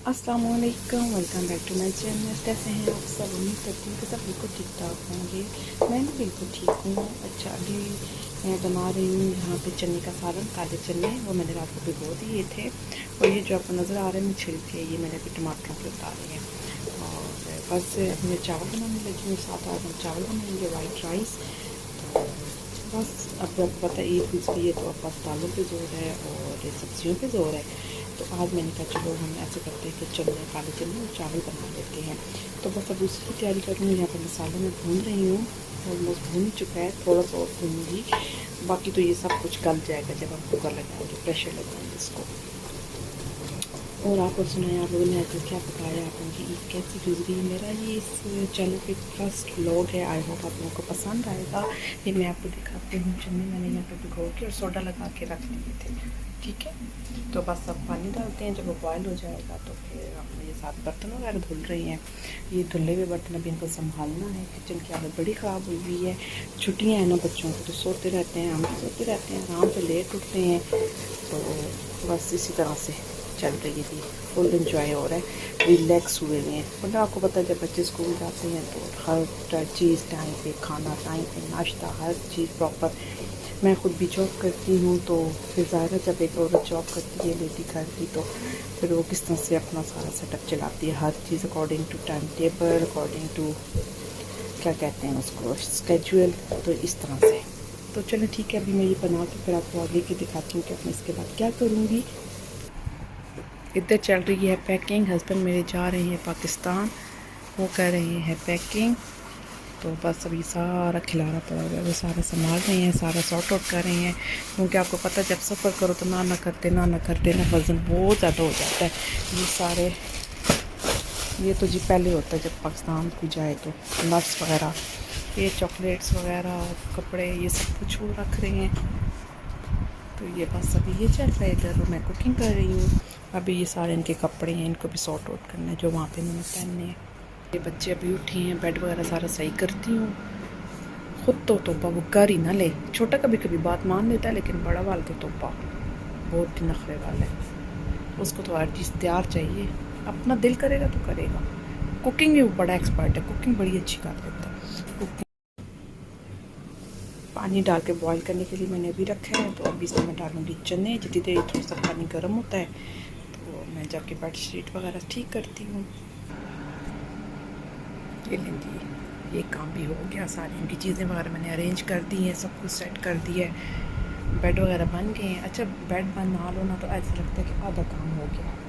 अस्सलाम वालेकुम, welcome back to my channel. कैसे हैं आप सब? उम्मीद करती हूँ कि सब बिल्कुल ठीक ठाक होंगे। मैं भी बिल्कुल ठीक हूँ। अच्छा, अभी मैं बना रही हूँ यहाँ पे चने का सालन, काले चने। वो मैंने रात को भिगो दिए थे और ये जो आपको नज़र आ रहे हैं छिलके, ये मैंने अभी टमाटरों के उतारे हैं। और बस अपने चावल बनाने लगी हूँ। साथ आज हम चावल बनाएंगे, वाइट राइस। तो बस अब आपको पता है ईद गुजरी है तो अब बस दालों पे जोर है और सब्जियों पे जोर है। तो आज मैंने कहा चलो हम ऐसे करते हैं कि चने, काले चने और चावल बना लेते हैं। तो बस अब उसकी तैयारी करूँगी। यहाँ पर मसालों में भून रही हूँ, ऑलमोस्ट भून चुका है, थोड़ा सा और भूनूँगी। बाकी तो ये सब कुछ गल जाएगा जब हम कुकर लगाएंगे, प्रेशर लगाएंगे इसको। और आप सुनाएं, आप लोगों ने आज क्या पकाया, आप उनकी ईद कैसी गुजरी। मेरा ये इस चैनल पे फर्स्ट व्लॉग है। आई होप आप लोगों को पसंद आएगा। ये मैं आपको दिखाती हूँ। चने मैंने यहाँ पे भिगो के और सोडा लगा के रख लिए थे, ठीक है। तो बस अब पानी डालते हैं, जब वो बॉयल हो जाएगा तो फिर हम ये साथ बर्तन वगैरह धुल रही हैं। ये धुले हुए बर्तन अभी इनको संभालना है। किचन की हालत बड़ी ख़राब हुई हुई है। छुट्टियाँ हैं ना बच्चों को, तो सोते रहते हैं, हम भी सोते रहते हैं, आराम से लेट उठते हैं। तो बस इसी तरह से चल रही थी। फुल इंजॉय हो रहा है, रिलैक्स हुए हैं। मतलब आपको पता है जब बच्चे स्कूल जाते हैं तो हर चीज़ टाइम पे, खाना टाइम पे, नाश्ता, हर चीज़ प्रॉपर। मैं ख़ुद भी जॉब करती हूँ तो फिर ज़ाहिर जब एक औरत जॉब करती है लेडी घर की, तो फिर वो किस तरह से अपना सारा सेटअप चलाती है, हर चीज़ according to time table, according to क्या कहते हैं उसको, स्केड्यूल। तो इस तरह से तो चलो ठीक है। अभी मैं ये बना के फिर आपको आगे की दिखाती हूँ कि मैं इसके बाद क्या करूँगी। इधर चल रही है पैकिंग। हस्बैंड मेरे जा रहे हैं पाकिस्तान, वो कर रहे हैं पैकिंग। तो बस अभी सारा खिलारा पड़ा हुआ है, वो सारा संभाल रहे हैं, सारा सॉर्ट आउट कर रहे हैं। क्योंकि आपको पता है जब सफ़र करो तो ना करते ना वज़न बहुत ज़्यादा हो जाता है। ये सारे, ये तो जी पहले होता है जब पाकिस्तान को जाए तो नट्स वगैरह, ये चॉकलेट्स वगैरह, कपड़े, ये सब कुछ वो रख रहे हैं। तो ये बस अभी ये चल रहा है। इधर मैं कुकिंग कर रही हूँ। अभी ये सारे इनके कपड़े हैं, इनको भी सॉर्ट आउट करना है जो वहाँ पे इन्होंने पहनने हैं। ये बच्चे अभी उठे हैं, बेड वगैरह सारा सही करती हूँ। खुद तो तोबा वो कर ही ना ले। छोटा कभी कभी बात मान लेता है, लेकिन बड़ा वाला तो तोबा बहुत ही नखरे वाला है। उसको तो हर चीज़ तैयार चाहिए, अपना दिल करेगा तो करेगा। कुकिंग में वो बड़ा एक्सपर्ट है, कुकिंग बड़ी अच्छी कर लेता है। पानी डाल के बॉईल करने के लिए मैंने अभी रखा है। तो अभी इसमें मैं डालूँगी चने। जितनी देर थोड़ा सा पानी गर्म होता है तो मैं जाके बेड शीट वगैरह ठीक करती हूँ। ये लेंगी, ये काम भी हो गया। सारी इनकी चीज़ें वगैरह मैंने अरेंज कर दी हैं, सब कुछ सेट कर दिया है, बेड वगैरह बन गए हैं। अच्छा, बेड बना लो ना तो ऐसा लगता है कि आधा काम हो गया आपका।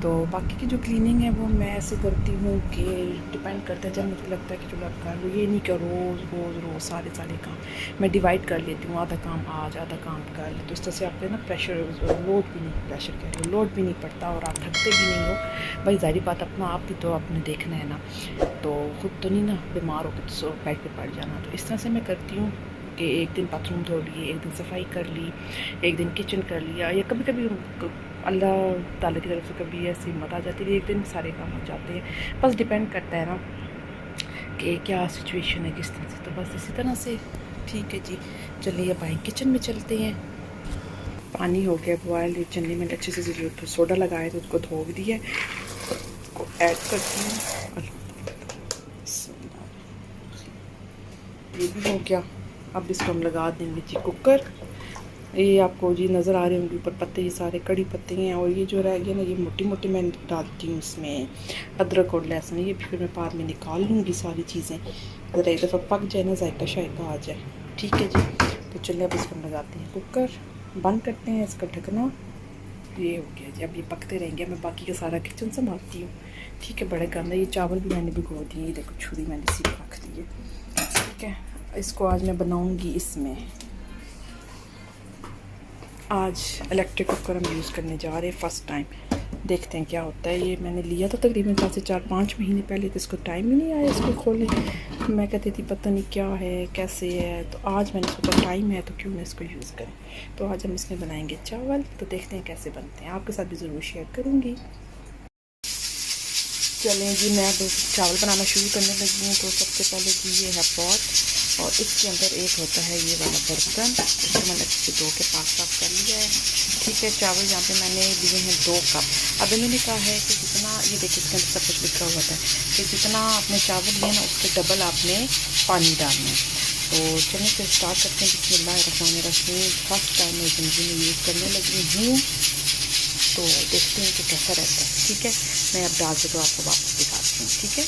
तो बाकी की जो क्लीनिंग है वो मैं ऐसे करती हूँ कि डिपेंड करता है, जब मुझे लगता है कि चलो आप कर लो। ये नहीं कि रोज़ सारे काम मैं डिवाइड कर लेती हूँ। आधा काम आज, आधा काम कर ले, तो इस तरह से आप ना प्रेशर लोड भी नहीं, प्रेशर कह रहे हो, लोड भी नहीं पड़ता और आप थकते भी नहीं हो। भाई ज़ाहिर बात, अपना आप भी तो आपने देखना है ना, तो खुद तो नहीं ना बीमार हो के तो बेड पर पड़ जाना। तो इस तरह से मैं करती हूँ कि एक दिन बाथरूम धो लिए, एक दिन सफाई कर ली, एक दिन किचन कर लिया, या कभी कभी अल्लाह ताला की तरफ से कभी ऐसी हिम्मत आ जाती है, एक दिन सारे काम हो जाते हैं। बस डिपेंड करता है ना कि क्या सिचुएशन है, किस तरह से। तो बस इसी तरह से ठीक है जी। चलिए अब आए किचन में चलते हैं। पानी हो गया बॉयल। चने में अच्छे से जो सोडा लगाए तो उसको धो भी दिया, उसको ऐड करती हूँ। ये भी हो गया। अब इसको हम लगा देंगे जी कुकर। ये आपको जी नज़र आ रहे होंगे ऊपर पत्ते, ये सारे कड़ी पत्ते हैं। और ये जो रह गया ना, ये मोटी मोटी मैं डालती हूँ इसमें अदरक और लहसुन। ये भी फिर मैं बाद में निकाल लूँगी सारी चीज़ें, ज़रा एक दफ़ा पक जाए ना, जायका शायका आ जाए। ठीक है जी। तो चलिए अब इसको लगाते हैं कुकर, बंद करते हैं इसका ढकना। ये हो गया जी। अब ये पकते रहेंगे, मैं बाकी का सारा किचन संभालती हूँ। ठीक है, बड़े गंदा। ये चावल भी मैंने भिगो दिए, ये देखो छुरी मैंने सीधे रख दी है। ठीक है, इसको आज मैं बनाऊँगी इसमें। आज इलेक्ट्रिक कुकर हम यूज़ करने जा रहे हैं फ़र्स्ट टाइम। देखते हैं क्या होता है। ये मैंने लिया था तकरीबन 4 महीने पहले, तो इसको टाइम ही नहीं आया इसको खोले। मैं कहती थी पता नहीं क्या है, कैसे है। तो आज मैंने सोचा टाइम है तो क्यों ना इसको यूज़ करें। तो आज हम इसमें बनाएंगे चावल। तो देखते हैं कैसे बनते हैं, आपके साथ भी ज़रूर शेयर करूँगी। चलें जी, मैं अब चावल बनाना शुरू करने लगी हूँ। तो सबसे पहले जी ये है पॉट, और इसके अंदर एक होता है ये वाला बर्तन, इसको मैंने अच्छे से धो के पाक साफ कर लिया है। ठीक है, चावल यहाँ पे मैंने लिए हैं 2 कप। अब इन्होंने कहा है कि जितना, ये देखिए इसके अंदर सब कुछ लिखा हुआ था कि जितना आपने चावल लिया ना उसके डबल आपने पानी डालना है। तो चलिए फिर स्टार्ट करते हैं। बिस्मिल्लाहिर्रहमानिर्रहीम। फर्स्ट टाइम मैं ज़िंदगी में यूज़ करने लगी हूँ, तो देखते हैं कि कैसा रहता है। ठीक है, मैं अब डाल के तो आपको वापस दिखाती हूँ। ठीक है,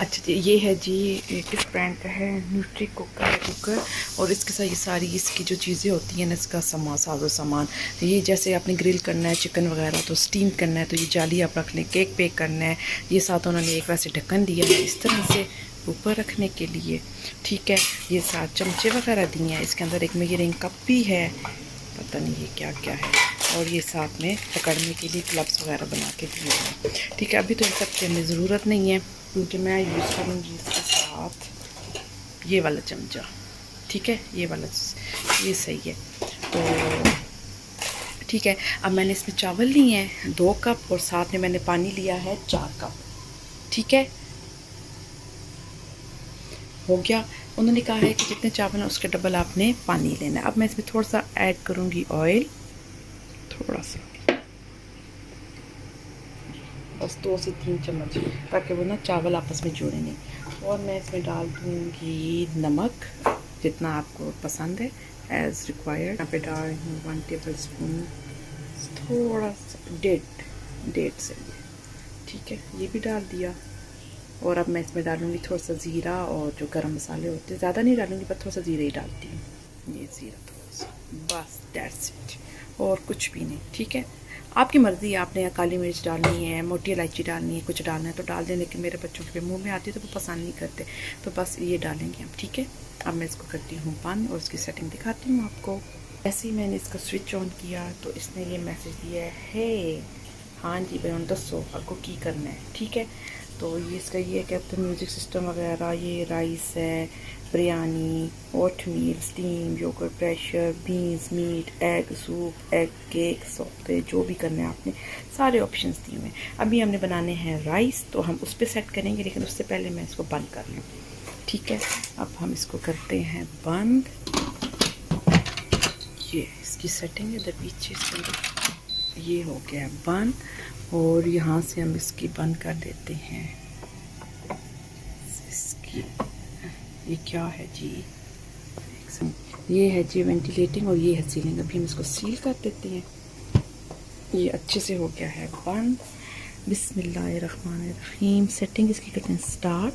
अच्छा जी, ये है जी किस ब्रांड का है, न्यूट्री कुकर। और इसके साथ ये सारी इसकी जो चीज़ें होती हैं ना, इसका साजो सामान, ये जैसे आपने ग्रिल करना है चिकन वगैरह तो स्टीम करना है तो ये जाली आप रख लें, केक बेक करना है, ये साथ उन्होंने एक वैसे ढक्कन दिया है इस तरह से ऊपर रखने के लिए। ठीक है, ये 7 चमचे वगैरह दिए हैं, इसके अंदर एक मेजरिंग कप भी है, पता नहीं ये क्या क्या है, और ये साथ में पकड़ने के लिए ग्लव्स वगैरह बना के दिए हैं। ठीक है, अभी तो इन सब की हमें ज़रूरत नहीं है क्योंकि मैं यूज़ करूँगी इसके साथ ये वाला चमचा। ठीक है, ये वाला, ये सही है। तो ठीक है, अब मैंने इसमें चावल लिए हैं 2 कप और साथ में मैंने पानी लिया है 4 कप। ठीक है, हो गया। उन्होंने कहा है कि जितने चावल हैं उसके डबल आपने पानी लेना है। अब मैं इसमें थोड़ा सा ऐड करूँगी ऑयल, थोड़ा सा, बस 2 से 3 चम्मच, ताकि वो ना चावल आपस में जुड़े नहीं। और मैं इसमें डाल दूँगी नमक जितना आपको पसंद है, एज़ रिक्वायर्ड। यहाँ पे डाल रही हूँ 1 टेबल स्पून, थोड़ा सा डेढ़ से, ठीक है, ये भी डाल दिया। और अब मैं इसमें डालूँगी थोड़ा सा ज़ीरा और जो गरम मसाले होते हैं, ज़्यादा नहीं डालूँगी पर थोड़ा सा ज़ीरा ही डालती हूँ, ये ज़ीरा थोड़ा सा, बस दैट्स इट, और कुछ भी नहीं। ठीक है, आपकी मर्ज़ी, आपने काली मिर्च डालनी है, मोटी इलायची डालनी है, कुछ डालना है तो डाल दें, लेकिन मेरे बच्चों के मुंह में आती है तो वो पसंद नहीं करते, तो बस ये डालेंगे हम। ठीक है, अब मैं इसको करती हूँ बंद और इसकी सेटिंग दिखाती हूँ आपको। ऐसे ही मैंने इसका स्विच ऑन किया तो इसने ये मैसेज दिया है, हाँ जी भाई दसो आपको की करना है। ठीक है, तो ये इसका ये क्या तो म्यूज़िक सिस्टम वगैरह, ये राइस है, biryani, oatmeal, steam, yogurt, pressure, beans, meat, egg soup, egg cake, sauté, जो भी करना है आपने सारे ऑप्शंस दिए हुए हैं। अभी हमने बनाने हैं राइस, तो हम उस पर सेट करेंगे, लेकिन उससे पहले मैं इसको बंद कर लूँ। ठीक है, अब हम इसको करते हैं बंद। ये इसकी सेटिंग है, इधर पीछे इसके अंदर ये हो गया है बंद, और यहाँ से हम इसकी बंद कर देते हैं। इसकी ये क्या है जी, ये है जी वेंटिलेटिंग और ये है सीलिंग। अभी हम इसको सील कर देते हैं। ये अच्छे से हो गया है बंद। बिस्मिल्लाहिर्रहमानिर्रहीम। सेटिंग इसकी करते हैं स्टार्ट।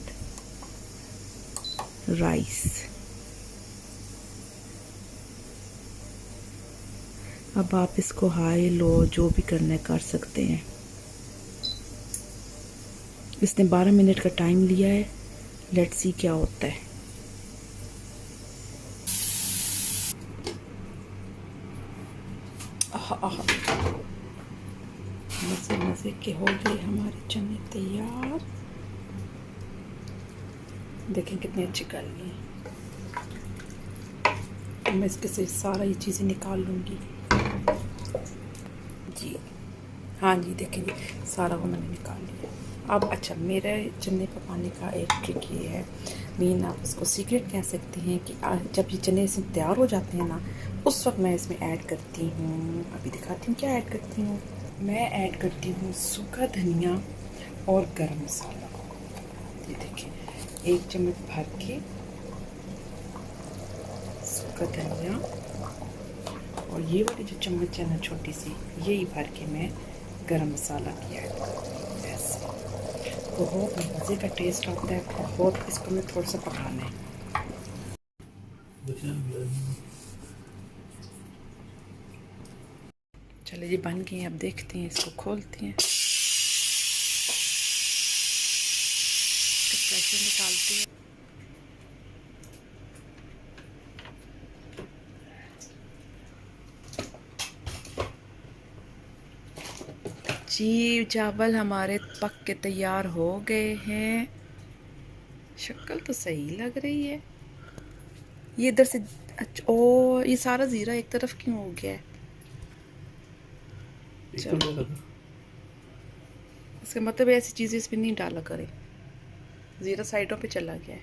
राइस, अब आप इसको हाई लो जो भी करना है कर सकते हैं। इसने 12 मिनट का टाइम लिया है, लेट्स सी क्या होता है। मज़े मज़े के हो गए हमारे चने तैयार। देखें कितने अच्छे गल गए। मैं इसके से सारा ये चीज़ें निकाल लूँगी जी। हाँ जी, देखें जी, सारा वो मैंने निकाल लिया। अब अच्छा, मेरे चने पकाने का एक ट्रिक ये है, मीन आप इसको सीक्रेट कह सकते हैं, कि जब ये चने इसमें तैयार हो जाते हैं ना, उस वक्त मैं इसमें ऐड करती हूँ, अभी दिखाती हूँ क्या ऐड करती हूँ। मैं ऐड करती हूँ सूखा धनिया और गरम मसाला। ये देखिए 1 चम्मच भर के सूखा धनिया, और ये वाली जो चम्मच है ना छोटी सी, यही भर के मैं गरम मसाला किया है। ऐसे बहुत मज़े का टेस्ट आता है, बहुत। इसको मैं थोड़ा सा पकाना है। चलिए ये बन गए, अब देखते हैं, इसको खोलते हैं, प्रेशर निकालते हैं। जी चावल हमारे पक के तैयार हो गए हैं। शक्ल तो सही लग रही है। ये इधर से अच्छा, ओ ये सारा ज़ीरा एक तरफ क्यों हो गया है? चलो, इसका मतलब ऐसी चीज़ें इसमें नहीं डाला करें, ज़ीरा साइडों पे चला गया है।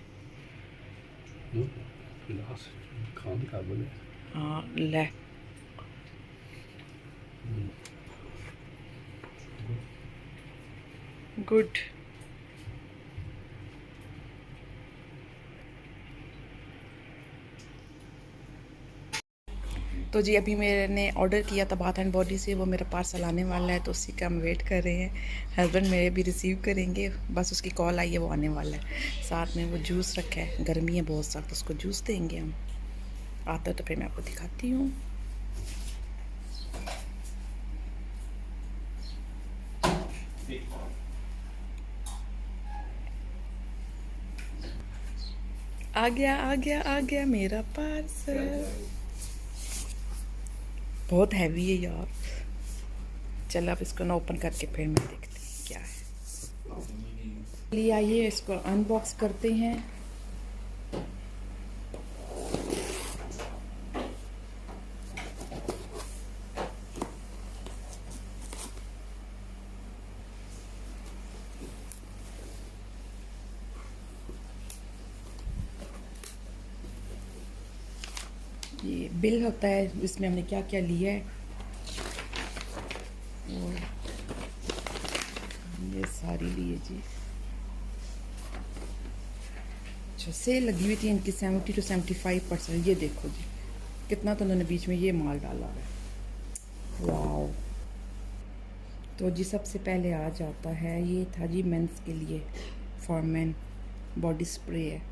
गिलास खान का बोले हाँ ले गुड। तो जी अभी मैंने ऑर्डर किया था बाथ एंड बॉडी से, वो मेरा पार्सल आने वाला है तो उसी का हम वेट कर रहे हैं। हस्बैंड मेरे भी रिसीव करेंगे, बस उसकी कॉल आई है, वो आने वाला है। साथ में वो जूस रखा है, गर्मी है बहुत सख्त, उसको जूस देंगे हम। आता है तो फिर मैं आपको दिखाती हूँ। आ गया आ गया आ गया मेरा पार्सल। बहुत हैवी है यार। चलो अब इसको ना ओपन करके फिर मैं देखती हूँ क्या है। चलिए आइए इसको अनबॉक्स करते हैं। ये बिल होता है, इसमें हमने क्या क्या लिया है और ये सारी लिए जी। अच्छा सेल लगी हुई थी इनकी 70 to 75%। ये देखो जी कितना तो उन्होंने बीच में ये माल डाला है। वाओ। तो जी सबसे पहले आ जाता है, ये था जी मेंस के लिए, फॉर मेन बॉडी स्प्रे है।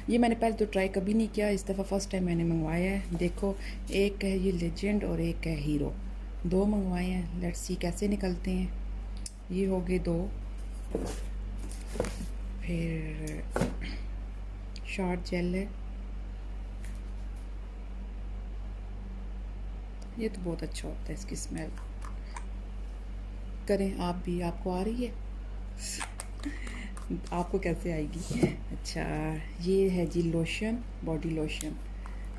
ये मैंने पहले तो ट्राई कभी नहीं किया, इस दफ़ा फर्स्ट टाइम मैंने मंगवाया है। देखो एक है ये लेजेंड और एक है हीरो, दो मंगवाए हैं। लेट्स सी कैसे निकलते हैं। ये हो गए दो। फिर शॉर्ट जेल है, ये तो बहुत अच्छा होता है, इसकी स्मेल करें आप भी। आपको आ रही है? आपको कैसे आएगी? अच्छा ये है जी लोशन, बॉडी लोशन।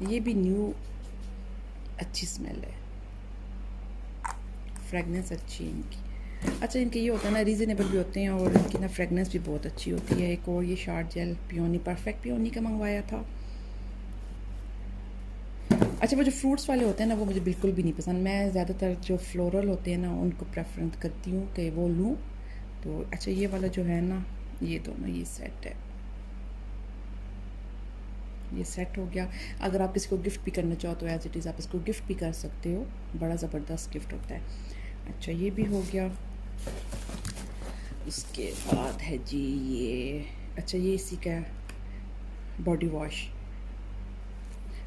ये भी न्यू, अच्छी स्मेल है, फ्रेगनेंस अच्छी है इनकी। अच्छा इनके ये होता है ना, रीज़नेबल भी होते हैं और इनकी ना फ्रेगनेंस भी बहुत अच्छी होती है। एक और ये short gel peony, perfect peony का मंगवाया था। अच्छा वो जो फ्रूट्स वाले होते हैं ना वो मुझे बिल्कुल भी नहीं पसंद। मैं ज़्यादातर जो फ्लोरल होते हैं ना उनको प्रेफरेंस करती हूँ कि वो लूँ। तो अच्छा ये वाला जो है ना, ये दोनों ये सेट है, ये सेट हो गया। अगर आप किसी को गिफ्ट भी करना चाहो तो एज इट इज़ आप इसको गिफ्ट भी कर सकते हो, बड़ा ज़बरदस्त गिफ्ट होता है। अच्छा ये भी हो गया। उसके बाद है जी ये, अच्छा ये इसी का बॉडी वॉश,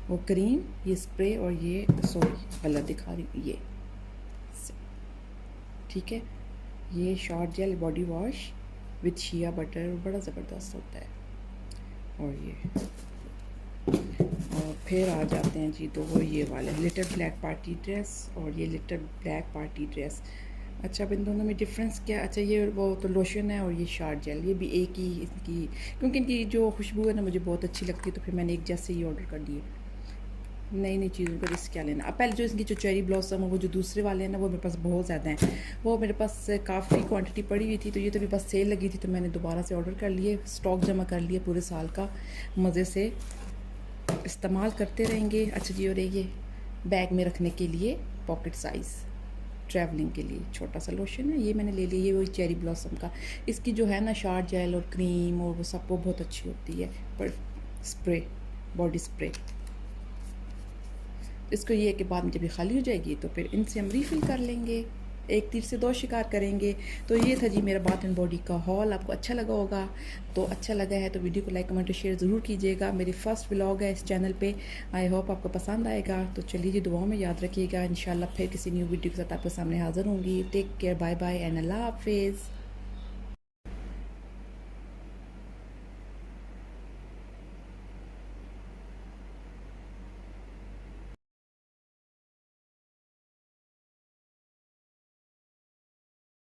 वो क्रीम, ये स्प्रे और ये सॉरी गलत दिखा रही हूँ, ये ठीक है। ये short jail body wash with shea butter, बड़ा ज़बरदस्त होता है। और ये और फिर आ जाते हैं जी दो ये वाले, लिटिल ब्लैक पार्टी ड्रेस और ये लिटिल ब्लैक पार्टी ड्रेस। अच्छा अब इन दोनों में डिफरेंस क्या? अच्छा ये वो तो लोशन है और ये शार्ट जेल, ये भी एक ही इसकी, क्योंकि इनकी जो खुशबू है ना मुझे बहुत अच्छी लगती है, तो फिर मैंने एक जैसे ही ऑर्डर कर दिए। नई नई चीज़ों का रिस्क क्या लेना। अब पहले जो इनकी जो चेरी ब्लॉसम है, वो जो दूसरे वाले हैं ना वो मेरे पास बहुत ज़्यादा हैं, वो मेरे पास काफ़ी क्वांटिटी पड़ी हुई थी, तो ये तो मेरे पास सेल लगी थी तो मैंने दोबारा से ऑर्डर कर लिए, स्टॉक जमा कर लिए पूरे साल का, मज़े से इस्तेमाल करते रहेंगे। अच्छा जी और ये बैग में रखने के लिए पॉकेट साइज़, ट्रैवलिंग के लिए छोटा सा लोशन है, ये मैंने ले लिया। ये वही चेरी ब्लॉसम का, इसकी जो है ना शार्ट जेल और क्रीम और वो सब वो बहुत अच्छी होती है, पर स्प्रे, बॉडी स्प्रे। इसको ये के बाद जब ये खाली हो जाएगी तो फिर इनसे हम रीफ़िल कर लेंगे, एक तीर से दो शिकार करेंगे। तो ये था जी मेरा बाथ एंड बॉडी का हॉल। आपको अच्छा लगा होगा, तो अच्छा लगा है तो वीडियो को लाइक कमेंट और शेयर ज़रूर कीजिएगा। मेरी फ़र्स्ट व्लॉग है इस चैनल पे, आई होप आपको पसंद आएगा। तो चलिए जी दुआओं में याद रखिएगा, इंशाल्लाह फिर किसी न्यू वीडियो के साथ आपके सामने हाज़िर होंगी। Take care, bye bye and अल्लाह हाफिज़।